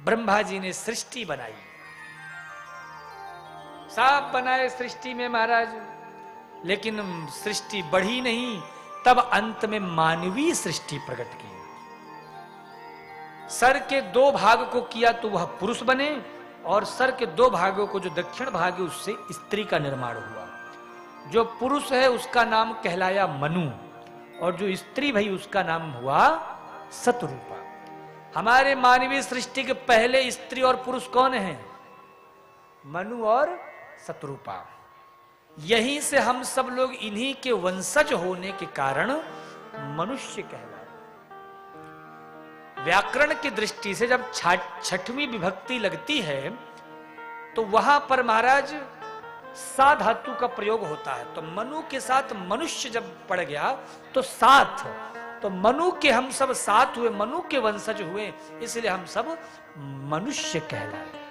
ब्रह्मा जी ने सृष्टि बनाई, सब बनाए सृष्टि में महाराज, लेकिन सृष्टि बढ़ी नहीं। तब अंत में मानवीय सृष्टि प्रकट की। सर के 2 भाग को किया तो वह पुरुष बने, और सर के 2 भागों को जो दक्षिण भाग है उससे स्त्री का निर्माण हुआ। जो पुरुष है उसका नाम कहलाया मनु, और जो स्त्री भई उसका नाम हुआ सतरूपा। हमारे मानवीय सृष्टि के पहले स्त्री और पुरुष कौन है? मनु और सतरूपा। यहीं से हम सब लोग इन्हीं के वंशज होने के कारण मनुष्य कहलाए। व्याकरण की दृष्टि से जब 6वीं विभक्ति लगती है तो वहां पर महाराज सा धातु का प्रयोग होता है। तो मनु के साथ मनुष्य जब पड़ गया तो साथ, तो मनु के हम सब साथ हुए, मनु के वंशज हुए, इसलिए हम सब मनुष्य कहलाए।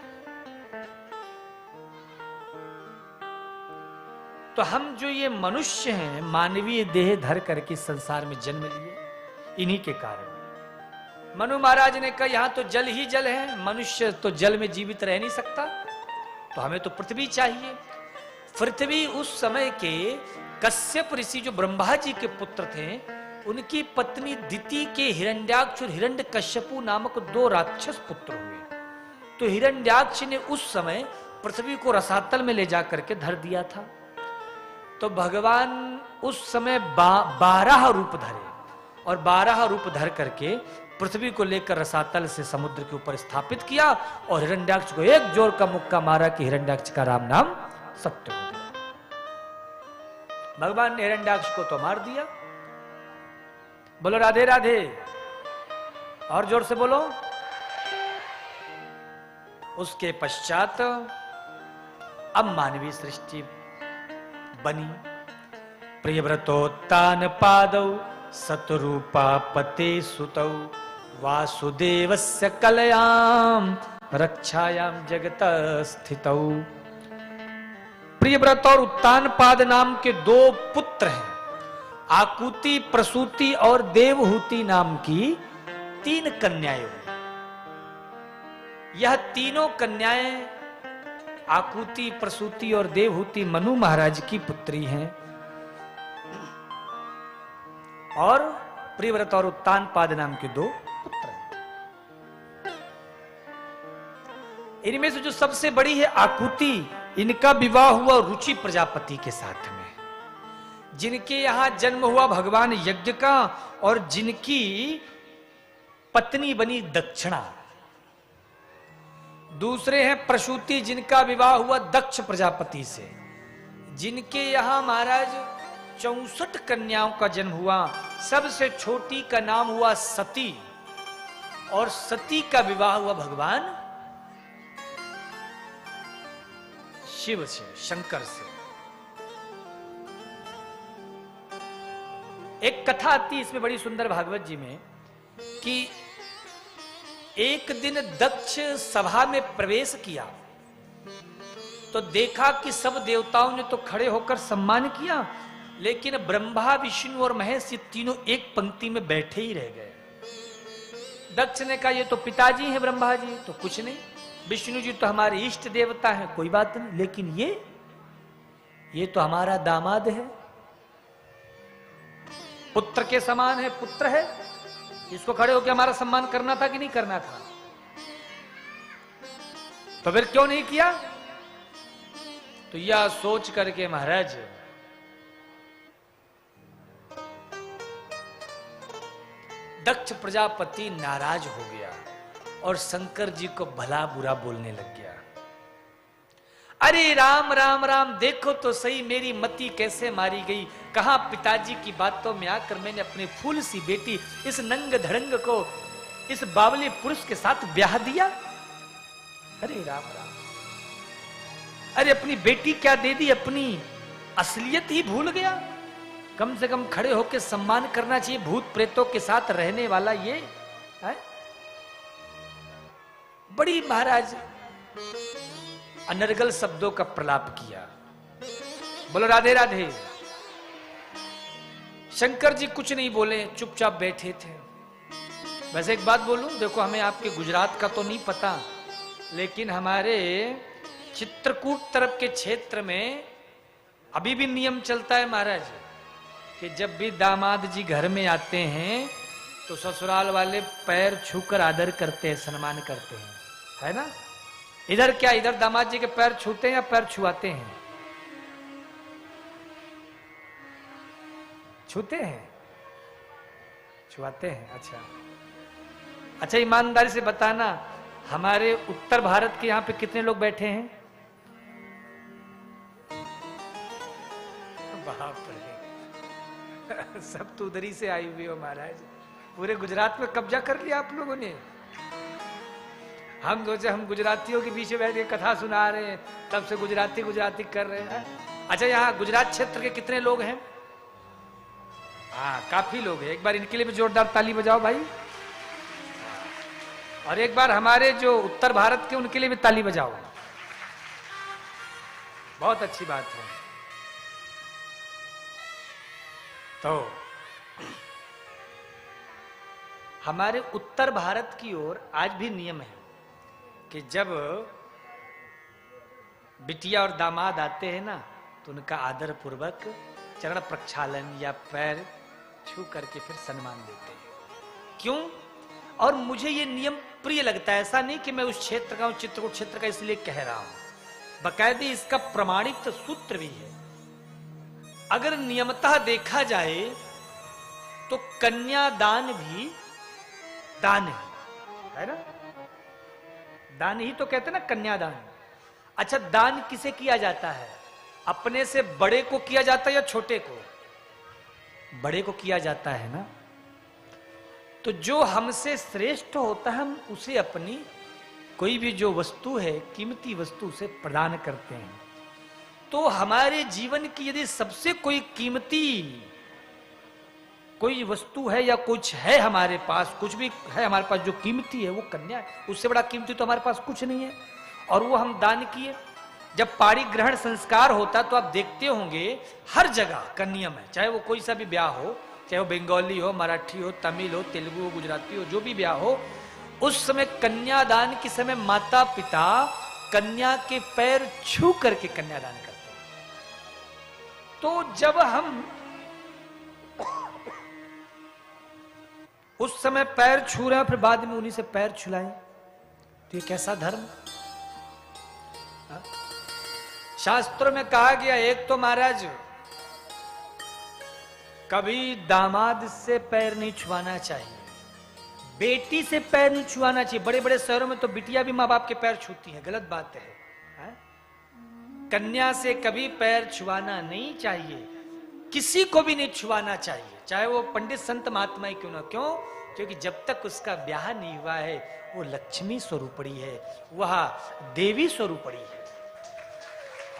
तो हम जो ये मनुष्य हैं, मानवीय देह धर करके संसार में जन्म लिए, इन्हीं के कारण। मनु महाराज ने कहा यहां तो जल ही जल है, मनुष्य तो जल में जीवित रह नहीं सकता, तो हमें तो पृथ्वी चाहिए। पृथ्वी उस समय के कश्यप ऋषि जो ब्रह्मा जी के पुत्र थे, उनकी पत्नी दिति के हिरण्याक्ष और हिरण्यकश्यपु नामक 2 राक्षस पुत्र हुए। तो हिरण्याक्ष ने उस समय पृथ्वी को रसातल में ले जाकर के धर दिया था। तो भगवान उस समय 12 रूप धरे, और 12 रूप धर करके पृथ्वी को लेकर रसातल से समुद्र के ऊपर स्थापित किया, और हिरण्याक्ष को एक जोर का मुक्का मारा कि हिरण्याक्ष का राम नाम सत्य हो गया। भगवान ने हिरण्याक्ष को तो मार दिया। बोलो राधे राधे, और जोर से बोलो। उसके पश्चात अब मानवीय सृष्टि बनी। प्रियव्रतोत्तान पादौ सतरूपा पते सुतौ वासुदेवस्य कलयाम रक्षायाम जगत स्थितौ। प्रियव्रत और उत्तानपाद नाम के 2 पुत्र हैं। आकुति, प्रसूति और देवहूति नाम की 3 कन्याएं हुई। यह तीनों कन्याएं आकुति, प्रसूति और देवहूति मनु महाराज की पुत्री हैं, और प्रियव्रत और उत्तानपाद नाम के 2 पुत्र हैं। इनमें से जो सबसे बड़ी है आकुति, इनका विवाह हुआ रुचि प्रजापति के साथ में, जिनके यहां जन्म हुआ भगवान यज्ञ का, और जिनकी पत्नी बनी दक्षिणा। दूसरे हैं प्रसूति, जिनका विवाह हुआ दक्ष प्रजापति से, जिनके यहां महाराज 64 कन्याओं का जन्म हुआ। सबसे छोटी का नाम हुआ सती, और सती का विवाह हुआ भगवान शिव से, शंकर से। एक कथा आती है इसमें बड़ी सुंदर भागवत जी में, कि एक दिन दक्ष सभा में प्रवेश किया तो देखा कि सब देवताओं ने तो खड़े होकर सम्मान किया, लेकिन ब्रह्मा, विष्णु और महेश ये तीनों एक पंक्ति में बैठे ही रह गए। दक्ष ने कहा ये तो पिताजी हैं ब्रह्मा जी, तो कुछ नहीं, विष्णु जी तो हमारे इष्ट देवता हैं, कोई बात नहीं, लेकिन ये तो हमारा दामाद है, पुत्र के समान है, पुत्र है, इसको खड़े होकर हमारा सम्मान करना था कि नहीं करना था? तो फिर क्यों नहीं किया? तो यह सोच करके महाराज दक्ष प्रजापति नाराज हो गया और शंकर जी को भला बुरा बोलने लग गया। अरे राम राम राम, देखो तो सही मेरी मति कैसे मारी गई। कहां पिताजी की बातों में आकर मैंने अपने फूल सी बेटी इस नंग धड़ंग को इस बावली पुरुष के साथ ब्याह दिया। अरे राम राम, अरे अपनी बेटी क्या दे दी, अपनी असलियत ही भूल गया। कम से कम खड़े होकर सम्मान करना चाहिए, भूत प्रेतों के साथ रहने वाला ये है? बड़ी महाराज अनर्गल शब्दों का प्रलाप किया। बोलो राधे राधे। शंकर जी कुछ नहीं बोले, चुपचाप बैठे थे। वैसे एक बात बोलूं, देखो हमें आपके गुजरात का तो नहीं पता, लेकिन हमारे चित्रकूट तरफ के क्षेत्र में अभी भी नियम चलता है महाराज कि जब भी दामाद जी घर में आते हैं तो ससुराल वाले पैर छूकर आदर करते हैं, सम्मान करते हैं, है ना। इधर क्या, इधर दामाद जी के पैर छूते हैं या पैर छुआते हैं? छूते हैं, छुआते हैं। अच्छा अच्छा, ईमानदारी से बताना, हमारे उत्तर भारत के यहां पे कितने लोग बैठे हैं? बाप रे, सब तो उधर ही से आई हुई हो महाराज। पूरे गुजरात में कब्जा कर लिया आप लोगों ने। हम सोचे हम गुजरातियों के पीछे बैठ के कथा सुना रहे हैं, तब से गुजराती गुजराती कर रहे हैं। अच्छा, यहाँ गुजरात क्षेत्र के कितने लोग हैं? हाँ, काफी लोग हैं। एक बार इनके लिए भी जोरदार ताली बजाओ भाई। और एक बार हमारे जो उत्तर भारत के उनके लिए भी ताली बजाओ। बहुत अच्छी बात है। तो हमारे उत्तर भारत की ओर आज भी नियम है कि जब बिटिया और दामाद आते हैं ना तो उनका आदर पूर्वक चरण प्रक्षालन या पैर छू करके फिर सम्मान देते हैं। क्यों? और मुझे ये नियम प्रिय लगता है। ऐसा नहीं कि मैं उस क्षेत्र का, उस चित्रकूट क्षेत्र का इसलिए कह रहा हूं, बाकायदे इसका प्रमाणित सूत्र भी है। अगर नियमतः देखा जाए तो कन्यादान भी दान है ना। दान ही तो कहते ना, कन्यादान। अच्छा, दान किसे किया जाता है? अपने से बड़े को किया जाता है या छोटे को? बड़े को किया जाता है ना। तो जो हमसे श्रेष्ठ होता है हम उसे अपनी कोई भी जो वस्तु है, कीमती वस्तु, उसे प्रदान करते हैं। तो हमारे जीवन की यदि सबसे कोई कीमती कोई वस्तु है या कुछ है हमारे पास, कुछ भी है हमारे पास जो कीमती है, वो कन्या है। उससे बड़ा कीमती तो हमारे पास कुछ नहीं है, और वो हम दान किए। जब पाणी ग्रहण संस्कार होता तो आप देखते होंगे हर जगह का नियम है, चाहे वो कोई सा भी ब्याह हो, चाहे वो बंगाली हो, मराठी हो, तमिल हो, तेलुगु हो, गुजराती हो, जो भी ब्याह हो, उस समय कन्यादान के समय माता पिता कन्या के पैर छू करके कन्यादान करते हैं। तो जब हम उस समय पैर छू रहे हैं, फिर बाद में उन्हीं से पैर छुलाएं, तो ये कैसा धर्म? शास्त्रों में कहा गया, एक तो महाराज कभी दामाद से पैर नहीं छुआना चाहिए, बेटी से पैर नहीं छुआना चाहिए। बड़े बड़े शहरों में तो बिटिया भी माँ बाप के पैर छूती हैं, गलत बात है। कन्या से कभी पैर छुआना नहीं चाहिए, किसी को भी नहीं छुआना चाहिए, चाहे वो पंडित संत महात्मा ही क्यों ना। क्यों? क्योंकि जब तक उसका ब्याह नहीं हुआ है वो लक्ष्मी स्वरूपड़ी है, वह देवी स्वरूपड़ी है।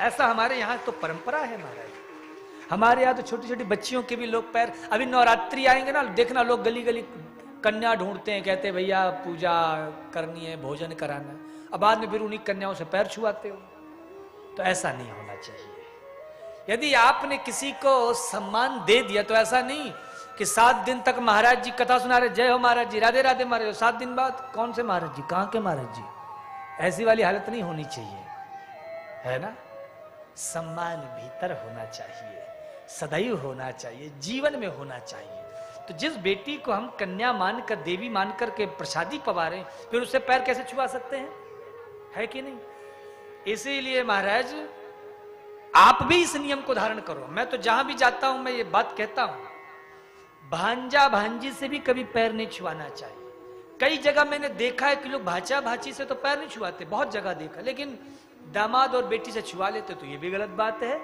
ऐसा हमारे यहाँ तो परंपरा है महाराज। हमारे यहाँ तो छोटी छोटी बच्चियों के भी लोग पैर, अभी नवरात्रि आएंगे ना, देखना लोग गली गली कन्या ढूंढते हैं, कहते हैं भैया पूजा करनी है, भोजन कराना है, अब बाद में फिर उन्हीं कन्याओं से पैर छुआते हो। तो ऐसा नहीं होना चाहिए। यदि आपने किसी को सम्मान दे दिया तो ऐसा नहीं कि 7 दिन तक महाराज जी कथा सुना रहे, जय हो महाराज जी, राधे राधे महाराज, 7 दिन बाद कौन से महाराज जी, कहां के महाराज जी, ऐसी वाली हालत नहीं होनी चाहिए, है ना। सम्मान भीतर होना चाहिए, सदैव होना चाहिए, जीवन में होना चाहिए। तो जिस बेटी को हम कन्या मानकर, देवी मानकर के प्रसादी पवा रहे, फिर उससे पैर कैसे छुआ सकते हैं? है कि नहीं? इसीलिए महाराज आप भी इस नियम को धारण करो। मैं तो जहां भी जाता हूं मैं ये बात कहता हूं, भांजा भांजी से भी कभी पैर नहीं छुआना चाहिए। कई जगह मैंने देखा है कि लोग भाचा भाची से तो पैर नहीं छुआते, बहुत जगह देखा, लेकिन दामाद और बेटी से छुआ लेते, तो ये भी गलत बात है।